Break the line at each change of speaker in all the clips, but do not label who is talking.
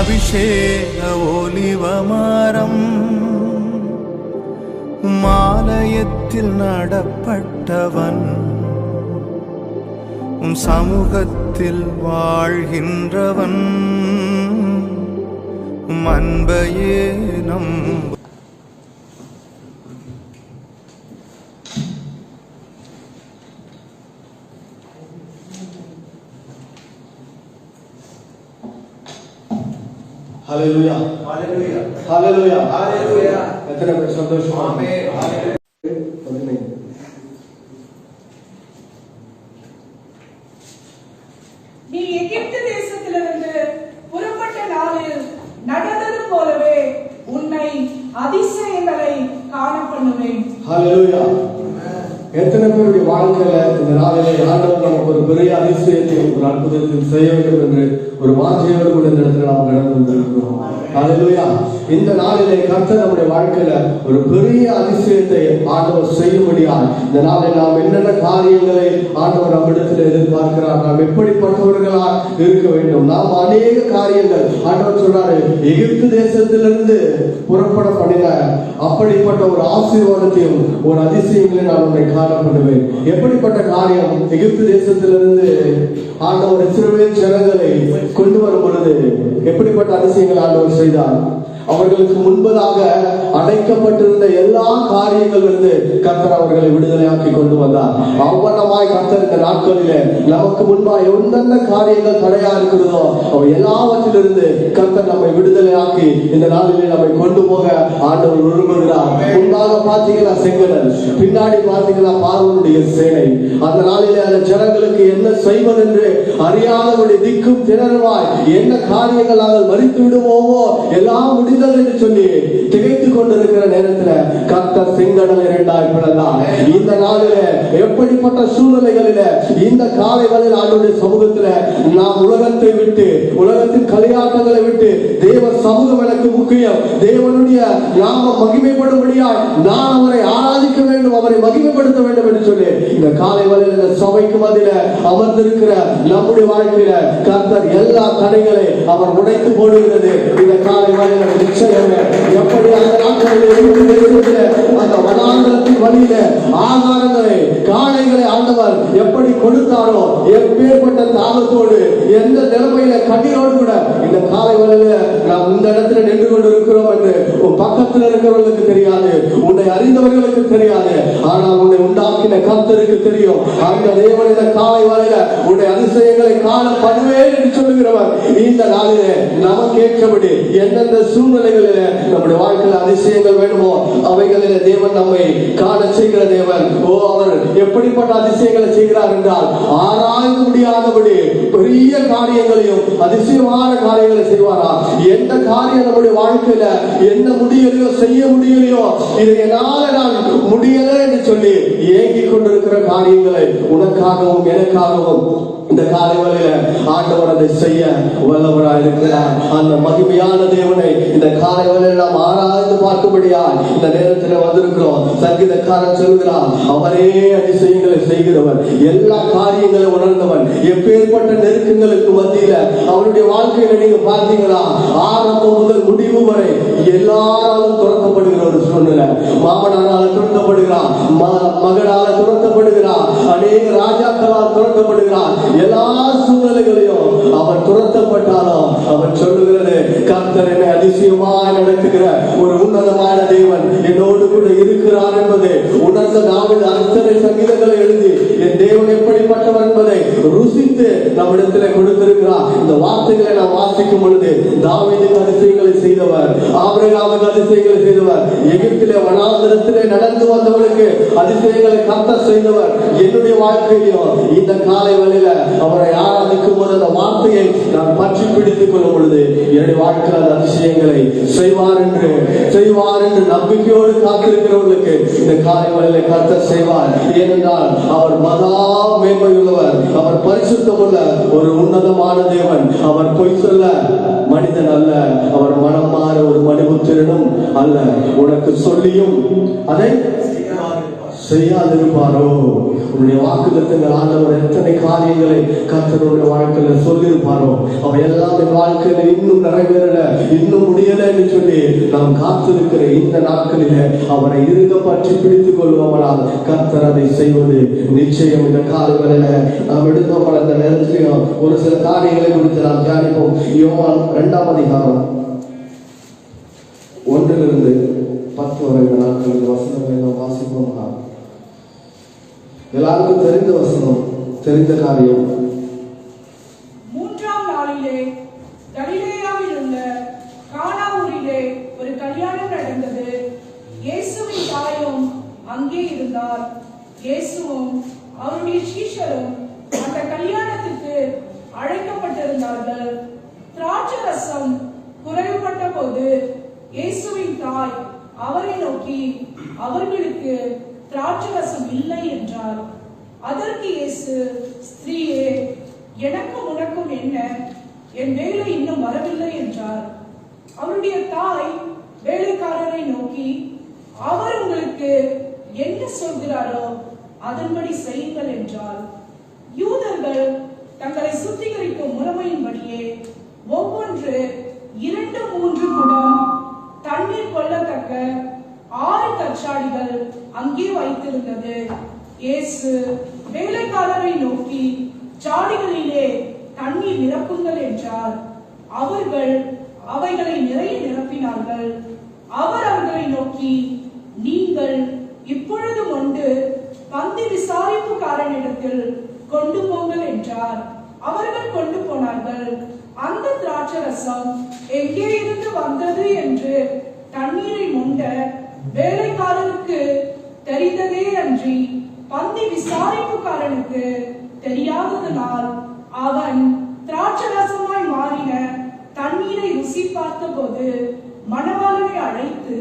அபிஷேக ஒலிவமரம் மாலயத்தில் நடப்பட்டவன் சமூகத்தில் வாழ்கின்றவன் அன்பையே நம்ப.
ஹல்லேலூயா ஹல்லேலூயா ஹல்லேலூயா ஹல்லேலூயா. எத்தனை பேர் சந்தோஷம்? ஆமென். ஹல்லேலூயா.
நீ எகிப்து தேசத்திலிருந்து புறப்பட்ட நாளில் நடந்தது போலவே உன்னை அதிசயங்களை காண பண்ணுவேன்.
ஹல்லேலூயா. எத்தனை பேருடைய வாழ்க்கையில இந்த நாளிலே ஆண்டவர் நமக்கு ஒரு பெரிய அதிசயத்தை ஒரு அற்புதத்தை செய்ய வேண்டும் என்று ஒரு வாஞ்சையோடு கூட இந்த இடத்துல நாம் கடந்து வந்திருக்கிறோம். ஹல்லேலூயா. இந்த நாளிலே கர்த்தர் நம்முடைய வாழ்க்கையில ஒரு பெரிய அதிசயத்தை ஆண்டவர் செய்யும்படியால் இந்த நாளில் நாம் என்னென்ன காரியங்களை ஆண்டவர் நம்மிடத்தில் எதிர்பார்க்கிறார், நாம் எப்படிப்பட்டவர்களா இருக்க வேண்டும். நாம் அநேக காரியங்கள் ஆண்டவர் சொல்றாரு, எகிப்து தேசத்திலிருந்து புறப்பட பண்ணின அப்படிப்பட்ட ஒரு ஆசீர்வாதத்தையும் ஒரு அதிசயங்களை நான் உன்னை காணப்படுவேன். எப்படிப்பட்ட காரியம்? எகிப்து தேசத்திலிருந்து ஆண்டவர் இஸ்ரவேல் ஜனங்களை கொண்டு வரும் பொழுது எப்படிப்பட்ட அதிசயங்கள் ஆண்டவர் செய்தார்? அவர்களுக்கு முன்பதாக அடைக்கப்பட்டிருந்த எல்லா காரியங்களிலிருந்து கர்த்தர் அவர்களை விடுதலையாக்கி கொண்டு வந்தார். அவ்வளவாய் கர்த்தர் இந்த நாட்களிலே நமக்கு முன்பாக எந்தெந்த காரியங்கள் தடையா இருக்கிறதோ அவை எல்லாவற்றிலிருந்து கர்த்தர் நம்மை விடுதலையாக்கி இந்த நாளிலே நம்மை கொண்டு போக ஆண்டவர் விரும்புகிறார். முன்பாக பார்த்தீங்கன்னா செங்கடல், பின்னாடி பார்த்தீங்கன்னா பார்வோனுடைய சேனை. அந்த நாளிலே அந்த ஜனங்களுக்கு என்ன செய்வதென்று அறியாதபடி திக்கும் திணறுவாய் என்ன காரியங்கள் நாங்கள் மறித்து விடுவோமோ எல்லாம் என்று சொல்லி திகைத்துக் கொண்டிருக்கிற நேரத்தில் கர்த்தர் செங்கடலை இரண்டாய் பிளந்தார். இந்த நாளில எப்படிப்பட்ட சூழ்நிலைகளில இந்த காலைகளில் ஆண்டவருடைய சமூகத்தில் நாம் உலகத்தை விட்டு உலகத்தின் களியாட்டங்களை விட்டு தேவ சமூகம் எனக்கு முக்கியம், தேவனுடைய நாம மகிமைப்படும்படியாய் நான் அவரை ஆராதிக்க வேண்டும், அவரை மகிமைப்படுத்த வேண்டும் என்று சொல்லி இந்த காலைகளில் இந்த சபைக்கு மத்தியில அமர்ந்திருக்கிற நம்முடைய வாழ்க்கையில கர்த்தர் எல்லா தடைகளை அவர் உடைத்து போடுகிறது. இந்த காலைகளில் எப்படி அந்த நாட்களில் அந்த வனாந்தரத்தின் வழியில ஆகாரங்களை காளைகளை ஆண்டவர் எப்படி கொடுத்தாரோ எப்பேற்பட்ட தாகத்தோடு எந்த நிலைமையில கண்ணீரோடு கூட இந்த காலை வேளையில நாம் இந்த இடத்துல நின்று கொண்டு இருக்கிறோம் என்று உன் பக்கத்தில் இருக்கிறவர்களுக்கு தெரியாது, உன்னை அறிந்தவர்களுக்கு தெரியாது, ஆனால் உன்னை உண்டாக்கின கர்த்தருக்கு தெரியும். அந்த தேவன் இந்த காலை வேளையில உன்னை அதிசயங்களை காண பண்ணுவேன் என்று சொல்லுகிறவர் இந்த நாளிலே நமக்கு ஏற்றபடி எந்தெந்த சூழ்நிலைகளில நம்முடைய வாழ்க்கையில் அதிசயங்கள் வேணுமோ அவைகளில தேவன் நம்மை காண செய்கிற தேவன். அவர் எப்படிப்பட்ட அதிசயங்களை செய்கிறார் என்றால் ஆராய்ந்து முடியாதபடி பெரிய காரியங்களையும் அதிசயமான காரியங்களை செய்வாரா. எந்த காரியம் நம்முடைய வாழ்க்கையில என்ன முடியலையோ செய்ய முடியலையோ இதை என்னால நான் முடியல என்று சொல்லி ஏங்கிக் கொண்டிருக்கிற காரியங்களை உனக்காகவும் எனக்காகவும் இந்த காலை வேளையில ஆண்டவர் அதை செய்ய வல்லவராய் இருக்கிறார். அந்த மகிமையான தேவனை இந்த காலை வேளையில நாம் ஆராய்ந்து பார்க்கும்படியால் இந்த நேரத்தில் வந்திருக்கிறோம். சங்கீதக்காரன் சொல்கிறார், அவரே அதிசயங்களை செய்கிறவர், எல்லா காரியங்களும் உணர்ந்தவன். எப்பேற்பட்ட நெருக்கங்களுக்கு மத்தியில அவருடைய வாழ்க்கையில நீங்க பார்த்தீங்களா, ஆரம்பம் முதல் முடிவு வரை எல்லாராலும் துரத்தப்படுகிற ஒரு சூழ்நிலை. மாமனாரால துரத்தப்படுகிறார், மகனால துரத்தப்படுகிறார், அநேக ராஜாக்களால் துரத்தப்படுகிறார். எல்லா சூழ்நிலைகளையும் அவர் துரத்தப்பட்டாலும் அவர் சொல்லுகிறது, கர்த்தர் என்னை அதிசயமாய் நடத்துகிற ஒரு உன்னதமான தேவன் என்னோடு கூட இருக்கிறார் என்பதை உணர்ந்த தாவீது அத்தனை சங்கீதங்களை எழுதி என் தேவன் எப்படிப்பட்டவர் என்பதை ருசித்து நம்மிடத்தில் கொடுத்திருக்கிறார். இந்த வார்த்தைகளை நாம் வாசிக்கும் பொழுது தாவீதுக்கு அதிசயங்களை செய்தவர், ஆபிரகாமுக்கு அதிசயங்களை செய்தவர், எகிப்திலே வனாந்தரத்திலே நடந்து வந்தவர்களுக்கு அதிசயங்களை கர்த்தர் செய்தவர். என்னுடைய வாழ்க்கையிலும் இந்த காலை வேளையில அவரை ஆராதிக்கும் போது அந்த வார்த்தையை நான் பற்றி பிடித்துக் கொள்ளும் பொழுது என்னுடைய வாழ்க்கையில் அந்த அதிசயங்களை செய்வார் என்று நம்பிக்கையோடு காத்திருக்கிறவர்களுக்கு இந்த காலை வேளையில கர்த்தர் செய்வார். ஏனென்றால் அவர் மகா மேன்மையுள்ளவர், அவர் பரிசுத்தமுள்ள ஒரு உன்னதமான தேவன். அவர் பொய் சொல்ல மனிதன் அல்ல, அவர் மனம் மாற ஒரு மணிபுத்திரனும் அல்ல. உனக்கு சொல்லியும் அதை செய்யாதிருப்பாரோ? உன்னுடைய வாக்குத்தத்தங்கள் ஆண்டவர் எத்தனை காரியங்களை கர்த்தருடைய வாழ்க்கையில சொல்லியிருப்பாரோ அவை எல்லாம் என் வாழ்க்கையில இன்னும் நிறைவேறல, இன்னும் முடியல என்று சொல்லி நாம் காத்திருக்கிற இந்த நாட்களில அவரை இருக பற்றி பிடித்துக் கொள்வோமானால் கர்த்தர் அதை செய்வது நிச்சயம். இந்த காலங்களில நாம் எடுக்கப்பட அந்த நேரத்திலையும் ஒரு சில காரியங்களை குறித்து நாம் தியானிப்போம். யோவான் 2ஆம் அதிகாரம் 1-10 வரை நாட்களுக்கு வசனங்களை நாம் வாசிப்போம்னா எல்லாருக்கும் தெரிந்த வசனம், தெரிந்த காரியம்.
3ஆம் நாளிலே கலிலேயாவில் உள்ள கானா ஊரிலே ஒரு கல்யாணம் நடந்தது. இயேசுவின் தாயும் அங்கே இருந்தார். இயேசுவும் அவருடைய சீஷரும் அந்த கல்யாணத்துக்கு அழைக்கப்பட்டிருந்தார்கள். திராட்சரசம் குறைவுபட்ட போது இயேசுவின் தாய் அவரை நோக்கி, அவர்களுக்கு திராட்சரசம் இல்லை என்றார். அதற்கு இயேசு, ஸ்திரீயே, எனக்கும் உனக்கும் என்ன? என் வேலை இன்னும் வரவில்லை என்றார். அவருடைய தாய் வேலைக்காரரை நோக்கி, அவர் உங்களுக்கு என்ன சொல்கிறாரோ அதன்படி செய்யுங்கள் என்றார். யூதர்கள் தங்களை சுத்திகரிக்கும் முறைமையின்படியே ஒவ்வொன்று 2-3 குடம் தண்ணீர் கொள்ளத்தக்க 6 கச்சாடிகள் அங்கே வைத்திருந்தது. இயேசு வேலைக்காரரை நோக்கி, ஜாடிகளிலே தண்ணீர் நிரப்புங்கள் என்றார். அவர்கள் அவைகளை நிறைய நிரப்பினார்கள். அவர் அவர்களை நோக்கி, நீங்கள் இப்பொழுது கொண்டு பந்தி விசாரிப்புக்காரனிடத்தில் கொண்டு போங்கள் என்றார். அவர்கள் கொண்டு போனார்கள். அந்த திராட்சரசம் எங்கே இருந்து வந்தது என்று தண்ணீரை மொண்ட வேலைக்காரருக்கு தெரிந்ததே அன்றி பந்தி விசாரிப்புக்காரனுக்கு தெரியாததனால் அவன் திராட்சரசமாய் மாறின தண்ணீரை ருசி பார்த்த போது மணவாளனை அழைத்து,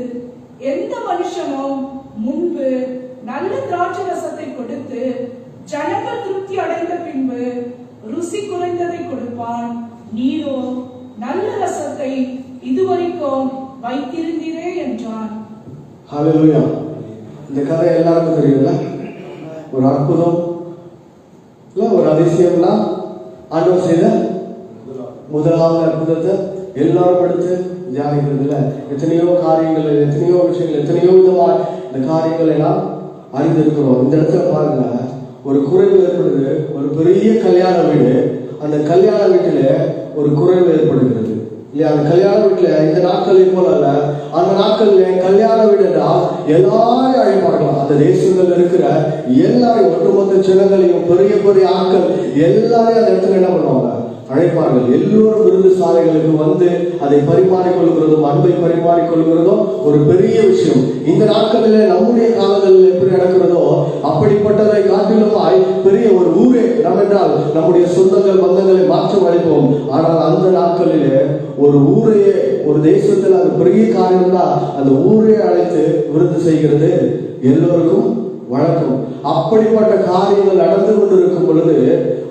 எந்த மனுஷனும் முன்பு நல்ல திராட்சரசத்தை கொடுத்து ஜனங்கள் திருப்தி அடைந்த பின்பு ருசி குறைந்ததை கொடுப்பான்? நீரோ நல்ல ரசத்தை இதுவரைக்கும் வைத்திருந்தீரே என்றான்.
ஹல்லேலூயா. இந்த கதை எல்லாருக்கும் தெரியும்ல. ஒரு அற்புதம் இல்ல, ஒரு அதிசயம்னா ஆண்டவர் செய்த முதலாவது அற்புதத்தை எல்லாரும் எடுத்து தியானிக்கிறதுல எத்தனையோ காரியங்கள், எத்தனையோ விஷயங்கள், எத்தனையோ விதமான இந்த காரியங்களை நாம் அறிந்திருக்கிறோம். இந்த இடத்துல பாருங்க, ஒரு குறைவு ஏற்படுது. ஒரு பெரிய கல்யாண வீடு, அந்த கல்யாண வீட்டுல ஒரு குறைவு ஏற்படுகிறது இல்லையா? அந்த கல்யாண வீட்டுல இந்த நாட்களில் போல அல்ல, அந்த நாட்கள்ல கல்யாண வீடுனா எல்லாரையும் அழைப்பார்கள். அந்த தேசங்கள் இருக்கிற எல்லாரையும், ஒட்டுமொத்த ஜனங்களையும், பெரிய பெரிய ஆட்கள் எல்லாரையும் அந்த இடத்துல என்ன பண்ணுவாங்க? அழைப்பார்கள். எல்லோரும் விருந்து சாலைகளுக்கு வந்து அதை பரிமாறிக்கொள்கிறதும் அன்பை பரிமாறிக்கொள்கிறதும் ஒரு பெரிய விஷயம். இந்த நாட்களில் நம்முடைய காலங்களில் எப்படி நடக்கிறதோ அப்படிப்பட்டதை காட்டிலுமாய் பெரிய ஒரு ஊரே நாம் என்றால் நம்முடைய சொந்தங்கள் பந்தங்களை மாற்றம் அளிப்போம். ஆனால் அந்த நாட்களிலே ஒரு ஊரையே, ஒரு தேசத்தில் அது பெரிய காரியம் தான், அந்த ஊரே அழைத்து விருந்து செய்கிறது எல்லோருக்கும் வழக்கம். அப்படிப்பட்ட காரியங்கள் நடந்து கொண்டிருக்கும் பொழுது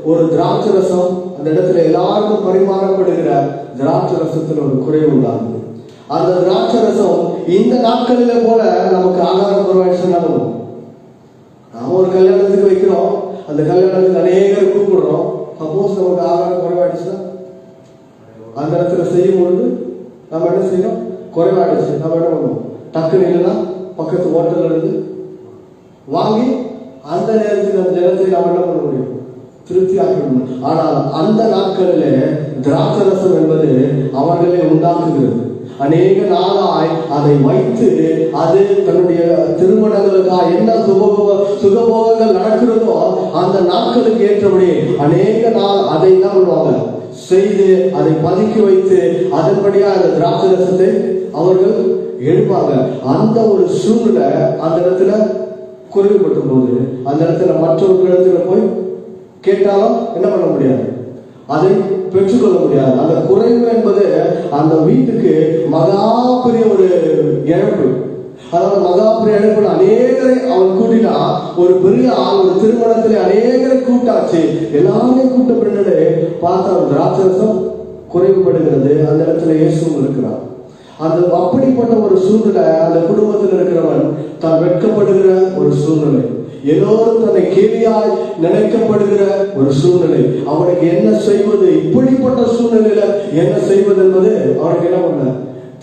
ஒரு திராட்சரசம் அந்த இடத்துல எல்லாருக்கும் பரிமாறப்படுகிற திராட்சரசத்தில் ஒரு குறைவு உண்டாகுது. அந்த திராட்சரசம் இந்த நாட்களில போல நமக்கு ஆகாரம் குறைவாயிடுச்சுன்னாலும், நாம ஒரு கல்யாணத்துக்கு வைக்கிறோம், அந்த கல்யாணத்துக்கு அநேகர் கூப்பிடுறோம். சப்போஸ் நமக்கு ஆகாரம் குறைவாயிடுச்சுன்னா அந்த இடத்துல செய்யும் பொழுது நம்ம என்ன செய்யணும்? குறைவாயிடுச்சு, நம்ம என்ன பண்ணுவோம்? டக்குன்னு இல்லைன்னா பக்கத்து ஹோட்டல்ல இருந்து வாங்கி அந்த நேரத்தில் அந்த ஜனத்தை நாம் என்ன பண்ண முடியும்? திருப்தி ஆக்கணும். ஆனால் அந்த நாட்களிலே திராட்சரசம் என்பது அவர்களே உண்டாக்குகிறது. அநேக நாளாய் அதை வைத்து அது தன்னுடைய திருமணங்களுக்காக என்ன சுகபோகங்கள் நடக்கிறதோ அந்த நாட்களுக்கு ஏற்றபடி அநேக நாள் அதை என்ன பண்ணுவாங்க? செய்து அதை பதுக்கி வைத்து அதன்படியா அந்த திராட்சரசத்தை அவர்கள் எடுப்பாங்க. அந்த ஒரு சூழ்நிலை அந்த இடத்துல குறைவுபட்ட போது அந்த இடத்துல மற்றவர்களிடத்துல போய் கேட்டாலும் என்ன பண்ண முடியாது? அதை பெற்றுக்கொள்ள முடியாது. அந்த குறைவு என்பது அந்த வீட்டுக்கு மகா பெரிய ஒரு இழப்பு. அதாவது மகா பெரிய இழப்பு. அநேகரை அவன் கூட்டினா, ஒரு பெரிய ஆள் ஒரு திருமணத்திலே அநேகரை கூட்டாச்சு. எல்லாரையும் கூட்ட பின்னே பார்த்தா திராட்சரசம் குறைவுபடுகிறது. அந்த இடத்துல இயேசுவும் இருக்கிறார். அந்த அப்படிப்பட்ட ஒரு சூழ்நிலை அந்த குடும்பத்தில் இருக்கிறவன் தான் வெட்கப்படுகிற ஒரு சூழ்நிலை. எல்லோரும் தன்னை கேலியாய் நினைக்கப்படுகிற ஒரு சூழ்நிலை. அவனுக்கு என்ன செய்வது, இப்படிப்பட்ட சூழ்நிலையில என்ன செய்வது என்பது அவனுக்கு என்ன பண்ண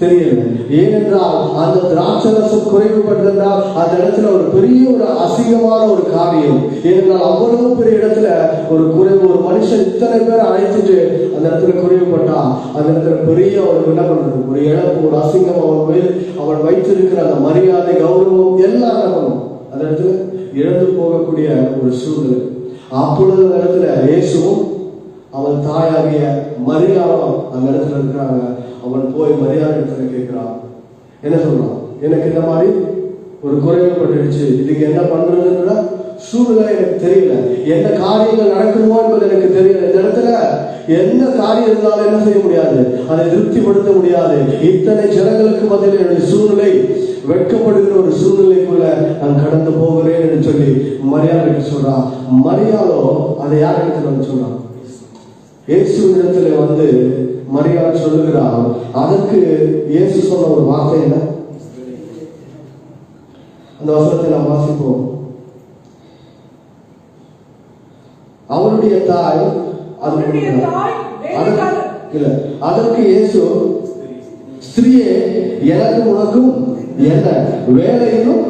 தெரியல. ஏனென்றால் அந்த திராட்சரசம் குறைவுபட்டதென்றால் அந்த இடத்துல ஒரு பெரிய ஒரு அசிங்கமான ஒரு காரியம். ஏனென்றால் அவ்வளவு பெரிய இடத்துல ஒரு குறைவு, ஒரு மனுஷன் இத்தனை பேர் அழைச்சிட்டு அந்த இடத்துல குறைவுபட்டா அந்த இடத்துல பெரிய ஒரு என்ன பண்றது, ஒரு இழப்பு, ஒரு அசிங்கம். அவன் மேல் அவன் வைத்திருக்கிற அந்த மரியாதை, கௌரவம் எல்லாம் என்ன பண்ணும், அந்த இடத்துல இழந்து போகக்கூடிய ஒரு சூழ்நிலை. அப்பொழுது அந்த இடத்துல இயேசுவும் அவன் தாயாகிய மரியாளும் அந்த இடத்துல இருக்கிறாங்க. அவன் போய் மரியாதை இடத்துல கேட்கிறான். என்ன சொல்றான், எனக்கு இந்த மாதிரி ஒரு குறைவுபட்டுடுச்சு, இதுக்கு என்ன பண்றதுன்ற சூழ்நிலை எனக்கு தெரியல, என்ன காரியங்கள் நடக்கணுமோ என்பது எனக்கு தெரியல. இந்த இடத்துல என்ன காரியம் இருந்தாலும் என்ன செய்ய முடியாது, அதை திருப்திப்படுத்த முடியாது. இத்தனை ஜனங்களுக்கு மத்தியில் என்னுடைய சூழ்நிலை வெட்கப்படுகிற ஒரு சூழ்நிலைக்குள்ள நான் கடந்து போகிறேன் என்று சொல்லி மரியாதை சொல்றான். மரியாளோ அதை யார் இடத்துல வந்து சொல்றான், இயேசுவிடத்துல வந்து மரியாதை சொல்லுகிறார். அதற்கு இயேசு சொன்ன ஒரு வார்த்தை என்ன, அந்த வசனத்தை நாம் வாசிப்போம். அவருடைய தாய் அதற்கு இயேசு, ஸ்திரீயே, எனக்கு உனக்கும் என்ன வேலையும்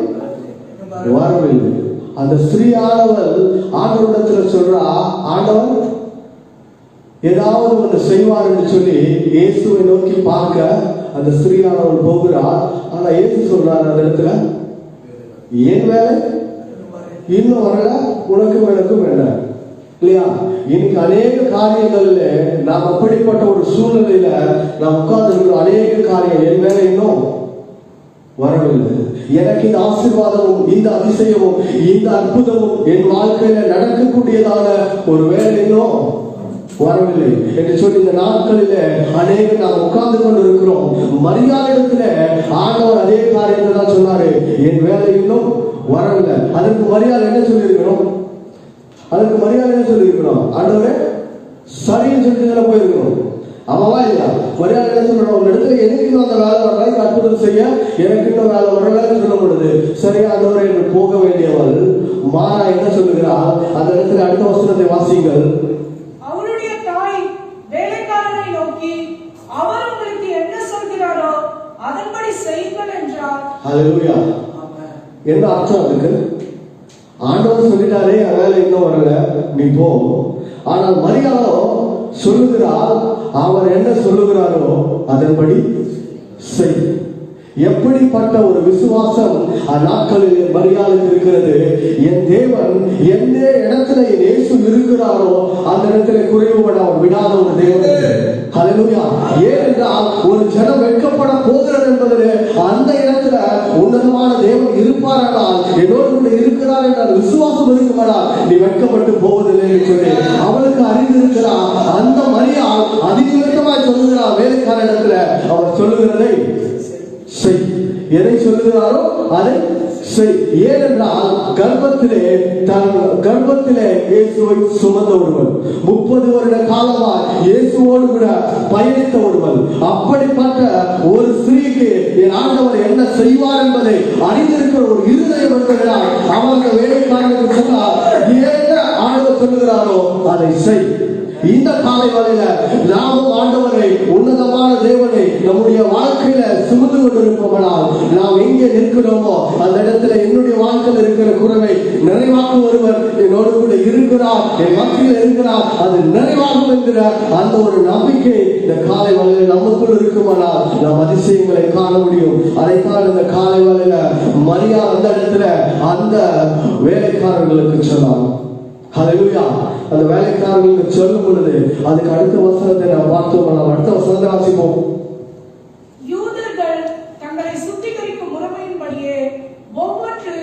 வரவில்லை. அந்த ஸ்திரீயானவள் ஆண்டவரிடத்தில் சொல்றா, ஆண்டவர் ஏதாவது ஒன்று செய்வார் என்று சொல்லி இயேசுவை நோக்கி பார்க்க அந்த ஸ்திரீயானவள் போகிறார். ஆனா இயேசு சொல்றார் அந்த இடத்துல, ஏன் வேலை இன்னும் வரல, உனக்கும் எனக்கும் என்ன இல்லையா? இன்னைக்கு அநேக காரியங்கள்ல நாம் அப்படிப்பட்ட ஒரு சூழ்நிலையில நாம் உட்கார்ந்து இருக்கிறோம். அநேக காரியம், என் வேலை இன்னும் வரவில்லை, எனக்கு இந்த ஆசீர்வாதமும் இந்த அதிசயமும் இந்த அற்புதமும் என் வாழ்க்கையில நடக்கக்கூடியதான ஒரு வேலை இன்னும் வரவில்லை என்று சொல்லி இந்த நாட்களில அநேக நாம் உட்கார்ந்து கொண்டு இருக்கிறோம். மரியாதையிடத்துல ஆண்டவர் அதே காரியத்தை தான் சொன்னாரு, என் வேலை இன்னும் வரவில்லை. அதற்கு மரியாதை என்ன சொல்லியிருக்கிறோம், அதற்கு மரியாதை என்ன சொல்லியிருக்கிறோம், ஆண்டவரே சரின்னு சொல்லிட்டு போயிருக்கிறோம். அவவா இல்லையா, மரியாதை என்ன சொல்றோம், ஒரு இடத்துல எனக்கு இன்னும் அந்த வேலை வரல, அற்புதம் செய்ய எனக்கு இன்னும் வேலை வரலன்னு சொல்லும் பொழுது சரியா ஆண்டவரே என்று போக வேண்டியவள் மாறா என்ன சொல்லுகிறார், அந்த இடத்துல அடுத்த வசனத்தை வாசிங்கள்.
அவர் உங்களுக்கு என்ன சொல்கிறாரோ அதன்படி செய்யுங்கள் என்றார்.
ஹல்லேலூயா. என்ன அர்த்தம் அதுக்கு? ஆண்டவர் சொல்லிட்டாரே, வேலை இன்னும் வரல, நீ போ. ஆனால் மரியாளோ சொல்லுகிறார், அவர் என்ன சொல்லுகிறாரோ அதன்படி செய். எப்படிப்பட்ட ஒரு விசுவாசம் அந்நாட்களில் மரியாதைக்கு இருக்கிறது. என் தேவன் எந்த இடத்துல இயேசு இருக்கிறாரோ அந்த இடத்துல குறைவுபட அவர் விடாத ஒரு தேவன். ஹல்லேலூயா. ஏனென்றால் ஒரு ஜனம் வெட்கப்பட போகிறது என்பதிலே அந்த இடத்துல உன்னதமான தேவன் இருப்பாரானால், என்னோடு கூட இருக்கிறார் என்றால் விசுவாசம் இருக்குமானால் நீ வெட்கப்பட்டு போவதில்லை என்று சொல்லி அவளுக்கு அறிந்திருக்கிறார். அந்த மரியாள் அதிகமாய் சொல்லுகிறார் வேலைக்கார இடத்துல. அவர் சொல்லுகிறதை செய், எதை சொல்லுகிறாரோ அதை செய். ஏனென்றால் கர்ப்பத்திலே இயேசுவை சுமந்த ஒருவன், 30 வருட காலமாக இயேசுவோடு கூட பயணித்த ஒருவன். அப்படிப்பட்ட ஒரு ஸ்திரீக்கு என் ஆண்டவர் என்ன செய்வார் என்பதை அறிந்திருக்கிற ஒரு இருதயம் இருக்கிறார். அவங்க வேலைக்காரனுக்கு சொன்னார், என்ன ஆண்டவர் சொல்லுகிறாரோ அதை செய். இந்த காலை வேளையில நாமும் ஆண்டவரை, உன்னதமான தேவனை நம்முடைய வாழ்க்கையில சுமந்து கொண்டிருப்போமானால் நாம் எங்கே நிற்கிறோமோ அந்த இடத்துல என்னுடைய வாழ்க்கையில் இருக்கிற குறைவை நிறைவாக்க ஒருவர் என்னோடு கூட இருக்கிறார், என் மத்தியில் இருக்கிறார், அது நிறைவாகும் என்கிற அந்த ஒரு நம்பிக்கை இந்த காலை வேளையில நமக்குள் இருக்குமானால் நாம் அதிசயங்களை காண முடியும். அதைத்தான் இந்த காலை வேளையில மரியா அந்த இடத்துல அந்த வேலைக்காரர்களுக்கு சொன்னார். ஹல்லேலூயா. அந்த வேலைக்காரர்களுக்கு சொல்லும் பொழுது அதுக்கு அடுத்த வசனத்தை நாம் பார்த்தோம். அடுத்த வசனத்தை வாசிப்போம்.
யூதர்கள் தங்களை சுத்திகரிக்கும் முறைமையின்படியே ஒவ்வொன்று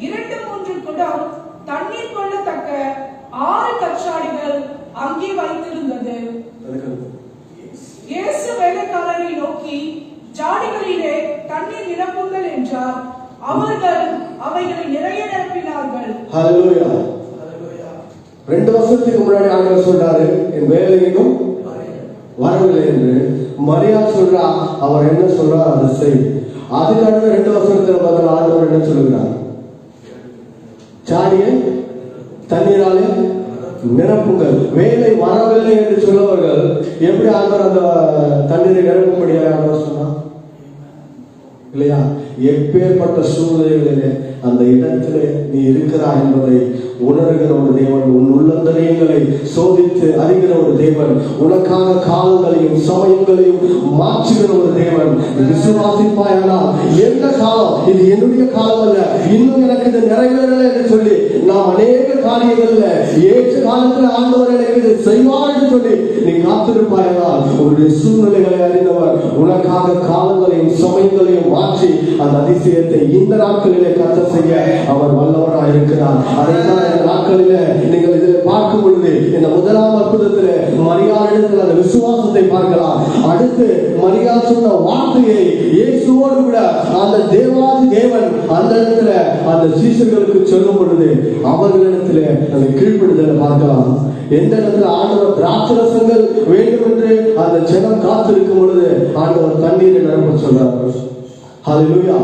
2-3 குடம் தண்ணீர் கொள்ளத்தக்க 6 கற்றாடிகள் அங்கே வைத்திருந்தது. இயேசு வேலைக்காரரை நோக்கி, ஜாடிகளிலே தண்ணீர் நிரப்புங்கள் என்றார். அவர்கள் அவைகளை நிறைய நிரப்பினார்கள்.
ஹல்லேலூயா. 2 வருஷத்துக்கு முன்னாடி ஆண்டவர் சொல்றாரு, என் வேலை இன்னும் வரவில்லை என்று. மரியா சொல்றா, அவர் என்ன சொல்றார் அதை செய். அதுக்கு அடுத்த 2 வருஷத்துல பார்த்தா ஆண்டவர் என்ன சொல்லுகிறார், சாடியை தண்ணீராலே நிரப்புங்கள். வேலை வரவில்லை என்று சொல்லுவார்கள். எப்படி ஆண்டவர் அந்த தண்ணீரை நிரப்பும்படியாக ஆண்டவர் சொன்னார் இல்லையா? எப்பேற்பட்ட சூழ்நிலைகளிலே அந்த இடத்திலே நீ இருக்கிறாய் என்பதை உணர்கிற ஒரு தேவன், உன் உள்ளந்தரியங்களை சோதித்து அறிகிற ஒரு தேவன், உனக்காக காலங்களையும் சமயங்களையும் மாற்றுகிற ஒரு தேவன். விசுவாசிப்பாயானால் எந்த காலம் இது என்னுடைய காலம் அல்ல, இன்னும் எனக்கு இது நிறைவேறல என்று சொல்லி நாம் அநேக காரியங்கள்ல ஏற்ற காலத்தில் ஆண்டவர் எனக்கு இது செய்வார் என்று சொல்லி நீ காத்திருப்பாயானால் உன்னுடைய சூழ்நிலைகளை அறிந்தவர் உனக்காக காலங்களையும் சமயங்களையும் மாற்றி அந்த அதிசயத்தை இந்த நாட்களிலே கத்த செய்ய அவர் வல்லவராக இருக்கிறார். அதைத்தான் இந்த நாட்களிலே நீங்கள் இதில் பார்க்கும் பொழுது இந்த முதலாம் அற்புதத்திலே மரியாளிடத்தில் அந்த விசுவாசத்தை பார்க்கலாம். அடுத்து மரியாள் சொன்ன வார்த்தையை இயேசுவோடு கூட அந்த தேவாதி தேவன் அந்த இடத்துல அந்த சீஷர்களுக்கு சொல்லும் பொழுது அவர்களிடத்திலே அந்த கீழ்ப்படுதலை பார்க்கலாம். எந்த இடத்துல ஆண்டவர் திராட்சரசங்கள் வேண்டும் என்று அந்த ஜனம் காத்திருக்கும் பொழுது ஆண்டவர் தண்ணீரை நிரப்ப சொல்றார். ஹல்லேலூயா.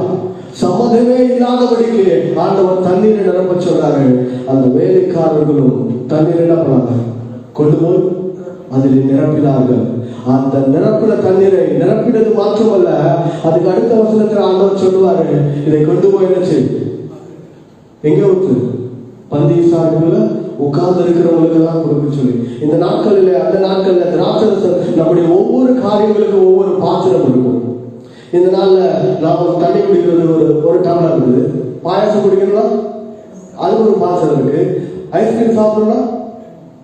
சம்மதமே இல்லாதபடிக்கு ஆண்டவர் தண்ணீரை நிரப்ப சொல்றாரு. அந்த வேலைக்காரர்களும் தண்ணீர் என்ன பண்ணாங்க? கொண்டு போய் அதில் நிரப்பினார்கள். அந்த நிரப்பின தண்ணீரை நிரப்பினது மாற்றமல்ல, அதுக்கு அடுத்த வசனத்தில் ஆண்டவர் சொல்லுவாரு, இதை கொண்டு போய் என்ன செய், எங்க ஊத்து, பந்தி சார்புல உட்கார்ந்து இருக்கிறவங்களுக்கு எல்லாம் கொடுக்க சொல்லி. இந்த நாட்களில் அந்த நாட்கள்ல திராட்சரசம் நம்முடைய ஒவ்வொரு காரியங்களுக்கும் ஒவ்வொரு பாத்திரம் இருக்கும். இந்த நாள்ல நாம தண்ணி குடிக்கிறது ஒரு டம்ளர் இருக்குது, பாயாசம் குடிக்கணும்னா அது ஒரு பாத்திரம் இருக்கு, ஐஸ்கிரீம் சாப்பிடணும்னா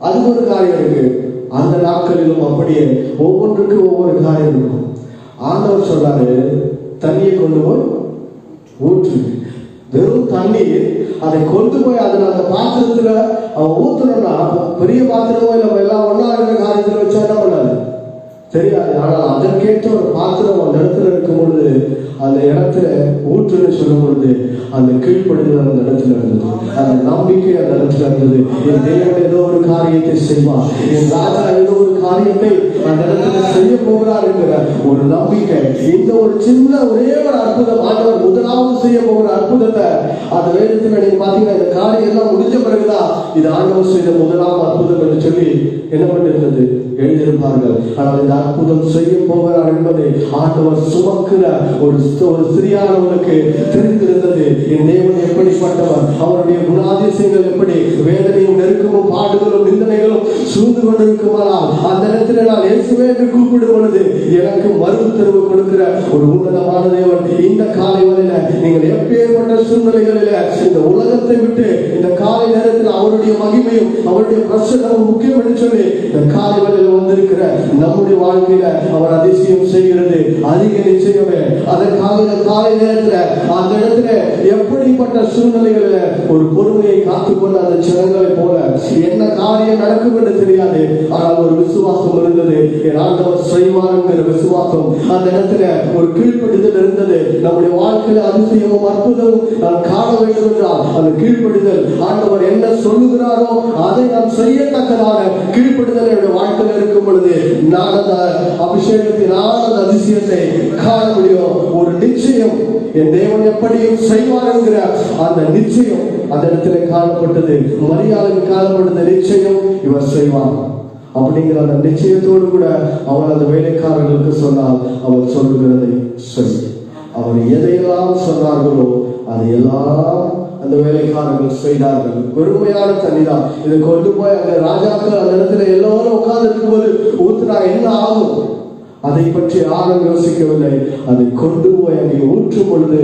அது ஒரு காரியம் இருக்கு. அந்த நாட்களிலும் அப்படியே ஒவ்வொன்றுக்கு ஒவ்வொரு காரியம் இருக்கும். ஆண்டவர் சொல்றாரு, தண்ணியை கொண்டு போய் ஊற்று. வெறும் தண்ணீர், அதை கொண்டு போய் அதில் அந்த பாத்திரத்துல அவன் ஊற்றணும்னா பெரிய பாத்திரமோ இல்லை எல்லாம் ஒன்னா இருக்கிற காரியத்தில் வச்சா என்ன பண்ணாது தெரியாது. ஆனால் அதற்கேற்ற ஒரு பாத்திரம் அந்த இடத்துல இருக்கும் பொழுது அந்த இடத்துல ஊற்றுன்னு சொல்லும் பொழுது அந்த கீழ்ப்படுதல் அந்த இடத்துல இருந்தது, அந்த நம்பிக்கை அந்த இடத்துல இருந்தது. என் தேவன் ஏதோ ஒரு காரியத்தை செய்வார், என் ராஜா ஏதோ ஒரு காரியத்தை அந்த இடத்துல செய்ய போகிறார் என்கிற ஒரு நம்பிக்கை. இந்த ஒரு சின்ன ஒரே ஒரு அற்புதம் ஆண்டவர் முதலாவது செய்ய போகிற அற்புதத்தை அந்த வேதத்துல நீங்க பாத்தீங்கன்னா இந்த காரியம் எல்லாம் முடிஞ்ச பிறகுதான் இது ஆண்டவர் செய்த முதலாம் அற்புதம் என்று சொல்லி என்ன பண்ணிருந்தது எழுதியிருப்பார்கள். ஆனால் இந்த அற்புதம் செய்ய போகிறார் என்பதை ஆண்டவர் சுமக்கிற ஒரு சிறியானவனுக்கு தெரிந்திருந்தது. என் தேவன் எப்படிப்பட்டவர், அவருடைய குணாதிசயங்கள் எப்படி, வேதனையும் நெருக்கமும் பாடுகளும் நிந்தனைகளும் சூழ்ந்து கொண்டிருக்குமானால் அந்த இடத்துல நான் இயேசுவே என்று கூப்பிடும் பொழுது எனக்கு மறு உத்தரவு கொடுக்கிற ஒரு உன்னதமான தேவன். இந்த காலை வரையில நீங்கள் எப்பேற்பட்ட சூழ்நிலைகளில இந்த உலகத்தை விட்டு இந்த காலை நேரத்தில் அவருடைய மகிமையும் அவருடைய பிரசன்னமும் முக்கியம் என்று சொல்லி இந்த காலை வரையில வந்திருக்கிற நம்முடைய வாழ்க்கையில அவர் அதிசயம் செய்கிறது அதிக நிச்சயமே. அதற்காக இந்த காலை நேரத்துல அந்த இடத்துல எப்படிப்பட்ட சூழ்நிலைகளில ஒரு பொறுமையை காத்துக்கொண்ட அந்த ஜனங்களை போல என்ன காரியம் நடக்கும் என்று தெரியாது, ஆனால் ஒரு விசுவாசம் இருந்தது. என் ஆண்டவர் செய்வார் என்கிற விசுவாசம் அந்த இடத்துல ஒரு கீழ்ப்படுதல் இருந்தது. நம்முடைய வாழ்க்கையில அதிசயமும் அற்புதமும் நான் காண வேண்டும் என்றால் அந்த கீழ்ப்படுதல், ஆண்டவர் என்ன சொல்லுகிறாரோ அதை நாம் செய்யத்தக்கதான கீழ்ப்படுதல் என்னுடைய வாழ்க்கையில் இருக்கும் பொழுது நான் அந்த அபிஷேகத்தினால் அந்த அதிசயத்தை காண முடியும். ஒரு நிச்சயம், என் தேவன் எப்படியும் செய்வார் என்கிற அந்த நிச்சயம் அந்த இடத்துல காணப்பட்டது. மரியாதைக்கு காணப்பட்டது நிச்சயம், இவர் செய்வார் அப்படிங்கிற அந்த நிச்சயத்தோடு கூட அவர் அந்த வேலைக்காரர்களுக்கு சொன்னால் அவர் சொல்லுகிறதை செய். அவர் எதையெல்லாம் சொன்னார்களோ அதையெல்லாம் அந்த வேலைக்காரர்கள் செய்தார்கள். பெருமையான தண்ணி தான். இதை கொண்டு போய் அந்த ராஜாக்கள் அந்த இடத்துல எல்லாரும் உட்கார்ந்து இருக்கும் போது ஊத்துனா என்ன ஆகும், அதை பற்றி யாரும் யோசிக்கவில்லை. அதை கொண்டு போய் அங்கே ஊற்றும் பொழுது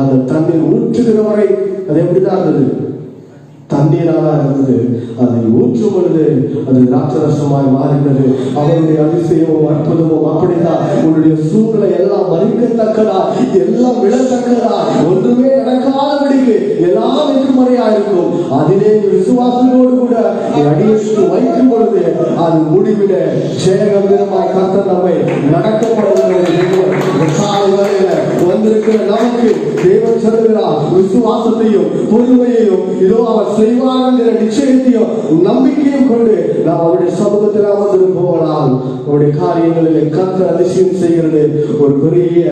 அந்த தண்ணீர் ஊற்றுகிற வரை அது எப்படிதான் இருந்தது, தண்ணீராக இருந்தது. அதை ஊற்றும் பொழுது அது திராட்சரசமாய் மாறினது. அவருடைய அதிசயமும் அற்புதமும் அப்படிதான். உன்னுடைய சூழ்நிலை எல்லாம் மறிக்கத்தக்கதா, எல்லாம் விழத்தக்கதா, ஒன்றுமே நடக்காதபடிக்கு எல்லாம் எதிர்மறையா இருக்கும். அதிலே விசுவாசத்தோடு கூட அடியெடுத்து வைக்கும் பொழுது அது முடிவிட ஜெயகம்பீரமாய் கர்த்தர் நம்மை நடக்கப்படுகிறது. வந்திருக்கிற நமக்கு தேவன் சொல்லுகிறார், விசுவாச விசுவாசத்தையும் பொறுமையையும் இதோ அவர் செய்வாருங்கிற நிச்சயத்தையும் நம்பிக்கையும் கொண்டு நாம் அவருடைய சமூகத்தில் அமர்ந்திருப்போனால் அவருடைய காரியங்களிலே கர்த்தர் அதிசயம் செய்கிறது ஒரு பெரிய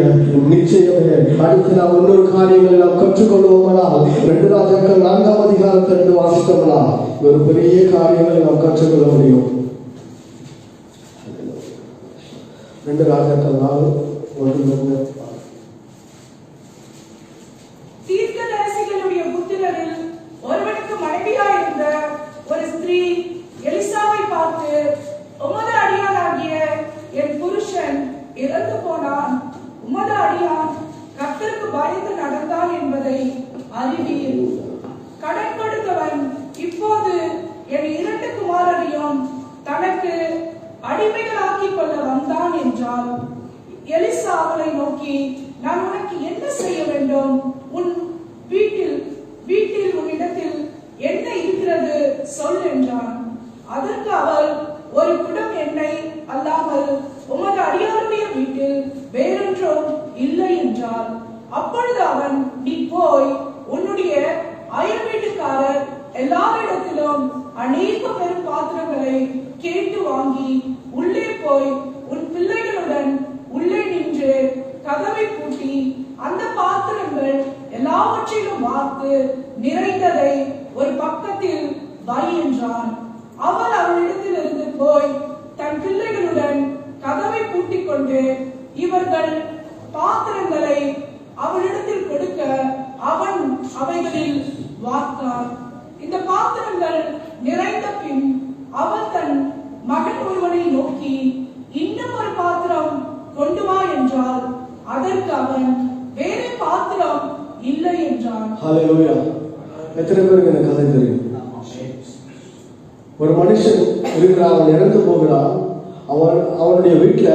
நிச்சயமே. அடுத்து நாம் இன்னொரு காரியங்களை நாம் கற்றுக்கொள்வோமானால் 2 ராஜாக்கள் 4ஆம் அதிகாரத்திலிருந்து வாசித்தோம்னா ஒரு பெரிய காரியங்களை நாம் கற்றுக்கொள்ள முடியும். 2 ராஜாக்கள் 4:1.
தீர்க்கதரிசிகளுடைய புத்திரரில் ஒருவனுக்கு மனைவியாயிருந்த ஒரு ஸ்திரீ எலிசாவை பார்த்து, உமது அடியானாகிய என் புருஷன் இறந்து போனான், உமது அடியான் கர்த்தருக்கு பயந்து நடந்தான் என்பதை அறிவீர். கடன் கொடுத்தவன் இப்போது என் 2 குமாரரையும் தனக்கு அடிமைகளாக்கிக் கொள்ள வந்தான் என்றாள். எலிசா அவளை நோக்கி, நான் உனக்கு என்ன செய்ய வேண்டும்? உன் வீட்டில் உன்னிடத்தில் என்ன இருக்கிறது சொல் என்றான். அதற்கு அவள், ஒரு குடம் எண்ணெய் அல்லாமல் உமது அடியாருடைய வீட்டில் வேறொன்றும் இல்லை என்றாள். அப்பொழுது அவன், நீ போய் உன்னுடைய அயல் வீட்டுக்காரர் எல்லாரிடத்திலும் அநேக பெரும் பாத்திரங்களை கேட்டு வாங்கி உள்ளே போய் உன் பிள்ளைகளுடன் உள்ளே நின்று கதவை பூட்டி அந்த பாத்திரங்கள் எல்லாவற்றிலும் வார்த்து நிறைந்ததை ஒரு பக்கத்தில் வை என்றான். அவள் அவளிடத்திலிருந்து போய் தன் பிள்ளைகளுடன் கதவை பூட்டிக் கொண்டு இவர்கள் பாத்திரங்களை அவளிடத்தில் கொடுக்க அவன் அவைகளில் வார்த்தான். இந்த பாத்திரங்கள் நிறைந்த பின் அவள் தன் மகன் ஒருவனை நோக்கி, இன்னும் ஒரு பாத்திரம் கொண்டு வா என்றால், அதற்கு அவன், வேறு பாத்திரம் இல்லை என்றான்.
ஹல்லேலூயா. எத்தனை பேருக்கு இந்த கதை தெரியும்? ஒரு மனுஷன் இருக்கிறான், அவன் இறந்து போகிறான். அவனுடைய வீட்டுல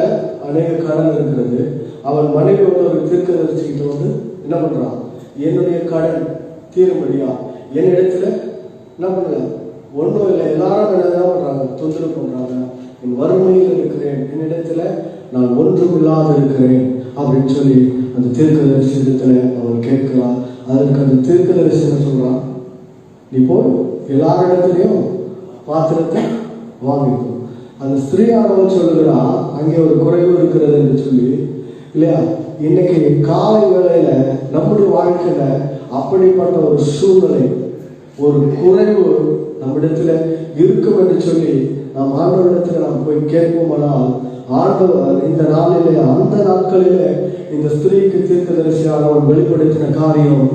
அநேக கடன் இருக்கிறது. அவன் மனைவியோட ஒரு தீர்க்கதரிசிக்கிட்ட வந்து என்ன பண்றான்? என்னுடைய கடன் தீரும்படியா என்னிடத்துல என்ன பண்ணல, ஒன்றும் இல்லை, எல்லாரும் என்ன பண்றாங்க, தொந்தரவு பண்றாங்க. என் வறுமையில் இருக்கிறேன், என்னிடத்துல நான் ஒன்றும் இல்லாத இருக்கிறேன் அப்படின்னு சொல்லி அந்த தீர்க்கதரிசி இடத்துல அவன் கேட்கிறான். அதற்கு அந்த தீர்க்கதரிசி என்ன சொல்றான்? நீ போய் எல்லாரிடத்துலையும் பாத்திரத்தை வாங்கிக்கும். அந்த ஸ்திரீயானவன் சொல்லுகிறா, அங்கே ஒரு குறைவு இருக்கிறது என்று சொல்லி இல்லையா. இன்னைக்கு காலை வேளையில நம்முடைய வாழ்க்கையில அப்படிப்பட்ட ஒரு சூழ்நிலை, ஒரு குறைவு நம்மிடத்துல இருக்கும் என்று சொல்லி நாம் ஆண்டவரிடத்துல நாம் போய் கேட்போமானால், ஆண்டவர் இந்த நாளிலே அந்த நாட்களிலே இந்த ஸ்திரீக்கு தீர்க்கதரிசியானவன் வெளிப்படுத்தின காரியம்,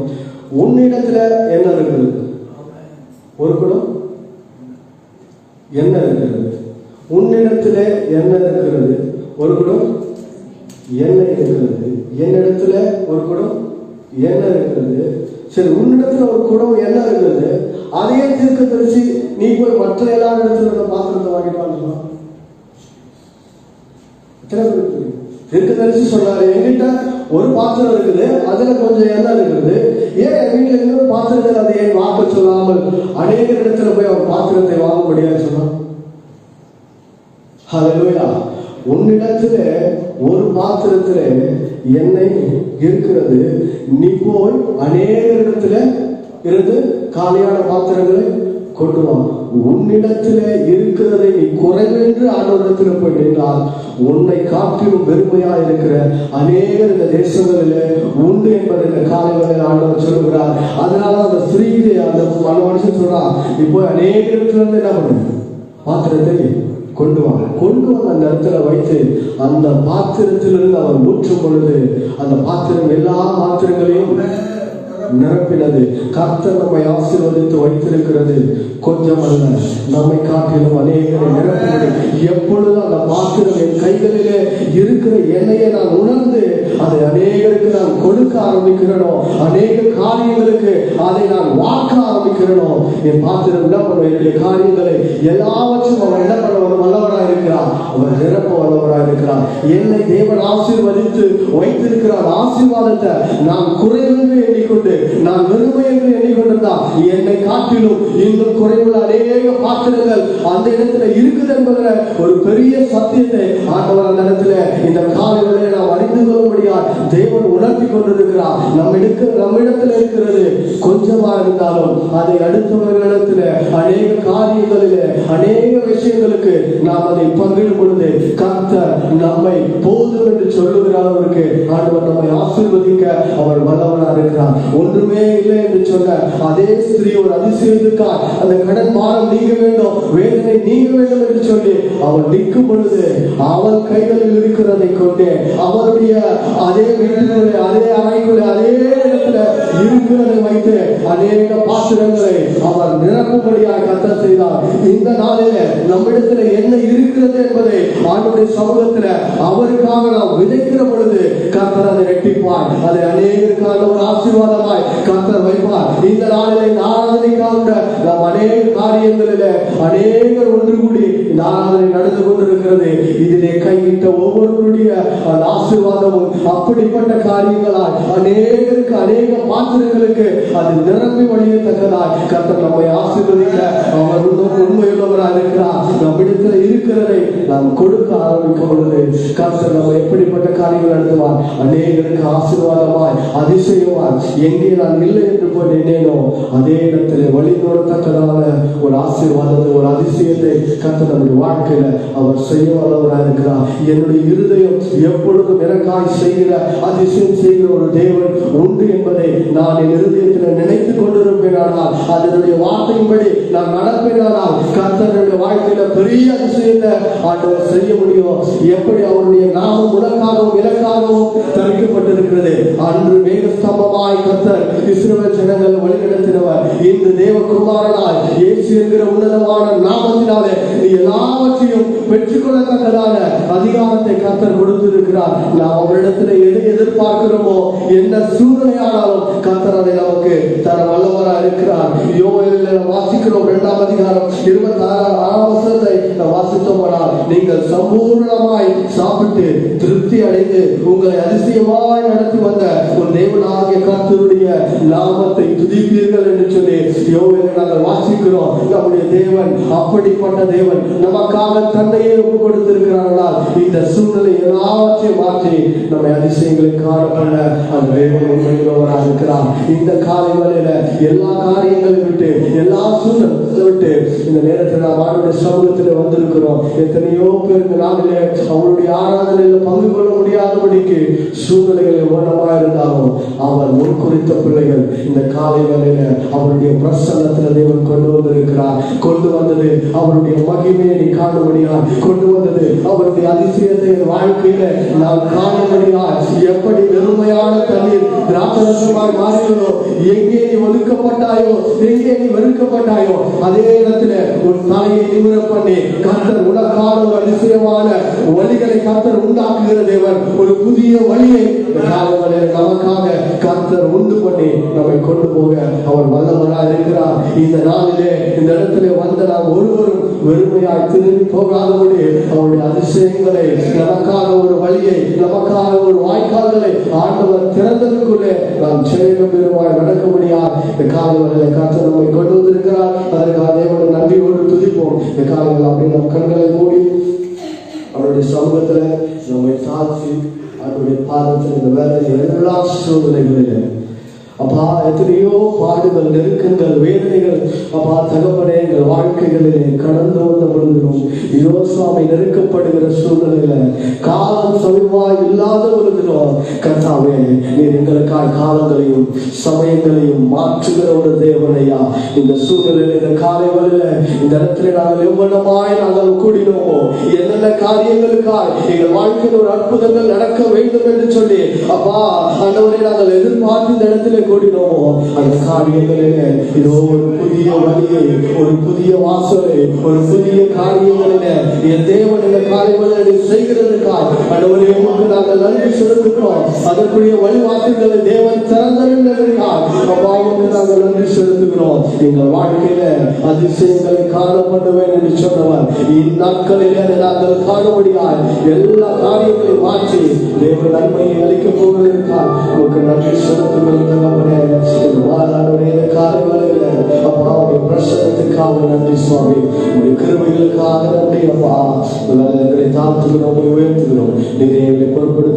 உன்னிடத்துல என்ன இருக்கிறது? ஒரு குடம் என்ன இருக்கிறது? உன்னிடத்துல என்ன இருக்கிறது? ஒரு குடம் எண்ணெய் இருக்கிறது. என்னிடத்துல ஒரு குடம் எண்ணெய் இருக்கிறது. சரி, உன்னிடத்துல ஒரு குடம் எண்ணெய் இருக்கிறது, அதையே தீர்க்கதரிசி நீ போய் மற்ற எல்லா இடத்துல பாத்திரத்தை வாங்கிட்டு வாங்க. தீர்க்கதரிசி சொன்னாரு, என்கிட்ட ஒரு பாத்திரம் இருக்குது, அதுல கொஞ்சம் எண்ணெய் இருக்குது, ஏன் என் வீட்டுல இன்னொரு பாத்திரத்தில் அதை ஏன் வாங்க சொல்லாமல் அநேக இடத்துல போய் அவன் பாத்திரத்தை வாங்க முடியாது சொன்னான். ஹல்லேலூயா. உன்னிடத்துல ஒரு பாத்திரத்துல எண்ணெய் இருக்கிறது, நீ போய் அநேக இடத்துல இருந்து காலியான பாத்திரங்களை கொண்டு வா. உன்னிடத்துல இருக்கிறதை நீ குறைவென்று ஆண்டவரிடத்துல போய் நின்றால், உன்னை காட்டிலும் பெருமையா இருக்கிற அநேகர் இந்த தேசங்களிலே உண்டு என்பதை இந்த காலையில் ஆண்டவர் சொல்லுகிறார். அதனால அந்த ஸ்திரீக்கு அந்த மனுஷன் சொல்றான், நீ போய் அநேக இடத்துல இருந்து என்ன பண்ணு, பாத்திரத்தை கொண்டு வா. கொண்டு வந்து அந்த இடத்துல வைத்து அந்த பாத்திரத்திலிருந்து அவர் ஊற்றும் பொழுது அந்த பாத்திரம் எல்லா பாத்திரங்களையும் நிரப்பினது. கர்த்தர் நம்மை ஆசீர்வதித்து வைத்திருக்கிறது கொஞ்சம் அல்ல, நம்மை காட்டிலும் அநேகரை நிரப்பினது. எப்பொழுது அந்த பாத்திரம் என் கைகளிலே இருக்கிற எண்ணெயை நான் உணர்ந்து அதை அநேகருக்கு நான் கொடுக்க ஆரம்பிக்கிறேனோ, அநேக காரியங்களுக்கு அதை நான் வாக்க ஆரம்பிக்கிறேனோ, என் பாத்திரம் என்ன பண்ணுவேன்? என்னுடைய காரியங்களை எல்லாவற்றும் அவர் என்ன பண்ண வல்லவராக இருக்கிறார், அவர் நிரப்ப வல்லவராக இருக்கிறார். என்னை தேவன் ஆசீர்வதித்து வைத்திருக்கிறார். ஆசீர்வாதத்தை நான் குறைவென்று எண்ணிக்கொண்டு, நான் வெறுமை என்று எண்ணிக்கொண்டிருந்தால், என்னை காட்டிலும் இன்னும் குறைவுள்ள அநேக பாத்திரங்கள் அந்த இடத்துல இருக்குது என்பதில் ஒரு பெரிய சத்தியத்தை ஆண்டவர் அந்த இடத்துல இந்த காலையிலே நாம் அறிந்து கொள்ள முடியாது. தேவன் உணர்த்தி கொண்டிருக்கிறார். நம்மிடத்தில் இருக்கிறது கொஞ்சமா இருந்தாலும் அதை அடுத்தவர்களிடத்தில் அநேக காரியங்களில் அநேக விஷயங்களுக்கு நாம் அதை பங்கிடும் பொழுது கர்த்தர் நம்மை போதும் என்று சொல்லுகிற அளவிற்கு ஆண்டவர் நம்மை ஆசீர்வதிக்க அவர் வல்லவராக இருக்கிறார். ஒன்றுமே இல்லை என்று சொன்ன அதே ஸ்திரீ ஒரு அதிசயத்துக்காக அந்த கடன் பாரம் நீங்க வேண்டும், வேதனை நீங்க வேண்டும் என்று சொல்லி அவள் நிற்கும் பொழுது அவள் கைகளில் இருக்கிறதை கொண்டு அவருடைய அதே வீட்டினுடைய அதே அறைக்குள்ள அதே இடத்துல இருக்கிறதை வைத்து அநேக பாத்திரங்களை அவர் நிரப்பும்படியாக கர்த்தர் செய்தார். இந்த நாளிலே நம்மிடத்துல என்ன இருக்கிறது என்பதை ஆண்டவருடைய சமூகத்துல அவருக்காக நாம் விதைக்கிற பொழுது கர்த்தர் அதை ரெட்டிப்பார். அதை அநேகருக்கான ஒரு ஆசீர்வாதமாய் கர்த்தர் வைப்பார். இந்த நாளிலே ஆராதனைக்காக நாம் அநேக காரியங்களிலே அநேகர் ஒன்று கூடி இந்த ஆராதனை நடந்து கொண்டிருக்கிறது. இதிலே கையிட்ட ஒவ்வொருவருடைய ஆசீர்வாதமும் அப்படிப்பட்ட காரியங்களால் அநேகருக்கு அநேக பாத்திரங்களுக்கு அது நிரம்பி வழியத்தக்கதாய் கர்த்தர் நம்மை ஆசீர்வதிக்க அவர் உண்மையுள்ளவராக இருக்கிறார். நம்மிடத்தில் இருக்கிறதை நாம் கொடுக்க ஆரம்பிக்கும் பொழுது கர்த்தர் நம்ம எப்படிப்பட்ட காரியங்கள் நடத்துவார்? அநேகருக்கு ஆசீர்வாதமாய் அதிசயமாய் எங்கே நான் இல்லை என்று போய் நினைனோ அதே இடத்துல வழிநடத்தக்கதான ஒரு ஆசீர்வாதத்தை ஒரு அதிசயத்தை கர்த்தர் நம்முடைய வாழ்க்கையில அவர் செய்ய வல்லவராக இருக்கிறார். என்னுடைய இருதயம் எப்பொழுதும் எனக்காய் செய்கிற அதிசயம் செய்கிற ஒரு தேவன் உண்டு என்பதை நான் என் இருதயத்தில் நினைத்துக் கொண்டிருப்பேனானால் அதனுடைய வார்த்தையின்படி நான் நடப்பேனானால் கர்த்தருடைய வாழ்க்கையில பெரிய அதிசயத்தை ஆண்டவர் செய்ய முடியும். எப்படி அவருடைய நாமம் உனக்காகவும் எனக்காகவும் தரிக்கப்பட்டிருக்கிறது. அன்று மேகஸ்தம்பமாய் கர்த்தர் இஸ்ரவேல் ஜனங்கள் வழிநடத்தினவர். இன்று தேவகுமாரனாய் இயேசு என்கிற உன்னதமான நாமத்தினாலே நீ எல்லாவற்றையும் பெற்றுக்கொள்ளத்தக்கதான அதிகாரத்தை கர்த்தர் கொடுத்திருக்கிறார். நாம் அவரிடத்தில் எதை எதிர்பார்க்கிறோமோ என்ன சூழ்நிலையானாலும் கர்த்தர் அதை நமக்கு தர வல்லவராக இருக்கிறார். யோவேலில் வாசிக்கிறோம் 2ஆம் அதிகாரம் 26ஆம் வசனத்தை வாசித்தோமானால் நீங்கள் சம்பூர்ணமாய் சாப்பிட்டு திருப்தி அடைந்து உங்களை அதிசயமாய் நடத்தி வந்த ஒரு தேவனாகிய கர்த்தருடைய நாமத்தை துதிப்பீர்கள் என்று சொல்லி யோவேலில் நாங்கள் வாசிக்கிறோம். நம்முடைய தேவன் அப்படிப்பட்ட தேவன். நமக்காக தன்னையே ஒப்பு கொடுத்திருக்கிறார்களால் இந்த சூழ்நிலை எல்லாவற்றையும் மாற்றி நம்மை அதிசயங்களை காணப்பட அந்த தேவன் உண்மையுள்ளவராக இருக்கிறார். இந்த காலை வேளையில எல்லா காரியங்களை விட்டு எல்லா சூழ்நிலை விட்டு இந்த நேரத்தில் நாம் ஆண்டவருடைய சமூகத்தில் வந்திருக்கிறோம். எத்தனையோ பேர் இந்த நாளிலே அவருடைய ஆராதனையில் பங்கு கொள்ள முடியாதபடிக்கு சூழ்நிலைகள் ஓரமாக இருந்தாலும் அவர் முன்குறித்த பிள்ளைகள் இந்த காலை வேளையில அவருடைய பிரசன்னத்தில் தேவன் கொண்டு வந்திருக்கிறார். கொண்டு வந்தது அவருடைய மகிமையை நீ காணும்படியால், கொண்டு வந்தது அவருடைய அதிசயத்தை வாழ்க்கையில நாம் காணும்படியால். எப்படி வெறுமையான தண்ணீர் திராட்சரசமாய் மாறினதோ, எங்கே நீ ஒதுக்கப்பட்டாயோ எங்கே நீ வெறுக்கப்பட்டாயோ அதே இடத்துல உன் தலையை நிமிர பண்ணி கர்த்தர் உனக்கான ஒரு அதிசயமான வழிகளை கர்த்தர் உண்டாக்குகிற தேவன். ஒரு புதிய வழியை நமக்காக கர்த்தர் உண்டு பண்ணி நம்மை கொண்டு போக அவர் வல்லவராக இருக்கிறார். இந்த நாளிலே இந்த இடத்துல வந்த நாம் ஒருவரும் வெறுமையாய் திரும்பி போகாதபடி அவருடைய அதிசயங்களை நமக்காக ஒரு வழியை நமக்காக ஒரு வாய்க்கால்களை ஆண்டவர் திறந்ததுக்குள்ளே நாம் ஜெயம் பெருமாய் நடக்க முடியாது. இந்த காலைகளை கர்த்தர் நம்மை கொண்டு வந்திருக்கிறார். அதற்காக தேவனை நன்றியோடு துதிப்போம். இந்த காலைகள் அப்படி நம் கண்களை மூடி அவருடைய சமூகத்துல நம்மை தாழ்த்தி அவருடைய பாதத்தில் இந்த வேலை எல்லா சூழ்நிலைகளிலே அப்பா எத்தனையோ பாடுகள் நெருக்கங்கள் வேதனைகள் அப்பா தகப்பனே எங்கள் வாழ்க்கைகளிலே கடந்து வந்த பொழுதும் இதோ சுவாமி நெருக்கப்படுகிற சூழ்நிலையில காலம் சமீபமாய் இல்லாத பொழுதிலும் கர்த்தாவே நீர் எங்களுக்காக காலங்களையும் சமயங்களையும் மாற்றுகிற ஒரு தேவனையா. இந்த சூழ்நிலையில இந்த காலை வேளையில இந்த இடத்துல நாங்கள் எவ்வளவாய் நாங்கள் கூடினோமோ என்னென்ன காரியங்களுக்காய் எங்கள் வாழ்க்கையில் ஒரு அற்புதங்கள் நடக்க வேண்டும் என்று சொல்லி அப்பா ஆண்டவரை நாங்கள் எதிர்பார்த்து இந்த இடத்துல கூடினோமோ அந்த காரியங்களிலே இதோ ஒரு புதிய வழியை ஒரு புதிய வாசலை ஒரு புதிய காரியங்களிலே என் தேவன் இந்த காரியங்களை செய்கிறதுக்காக ஆண்டவரே உமக்கு நாங்கள் நன்றி செலுத்துகிறோம். அதற்குரிய வழிவாசல்களை தேவன் திறந்திருந்ததற்காக அப்பாவுக்கு நாங்கள் நன்றி செலுத்துகிறோம். எங்கள் வாழ்க்கையில அதிசயங்களை காணப்படுவேன் என்று சொன்னவர் இந்நாட்களிலே நாங்கள் காணபடியால் எல்லா காரியங்களையும் மாற்றி தேவன் நன்மையை அளிக்கப் போவதற்காக உமக்கு நன்றி செலுத்துகிறோம். பிரசனத்துக்காக நன்றி சுவாமி. உங்களுடைய கிருபைகளுக்காக நன்றி அப்பா. எங்களை தாழ்த்துகிறோம், உயர்த்துகிறோம். நீங்க எங்களை பொறுப்படுத்த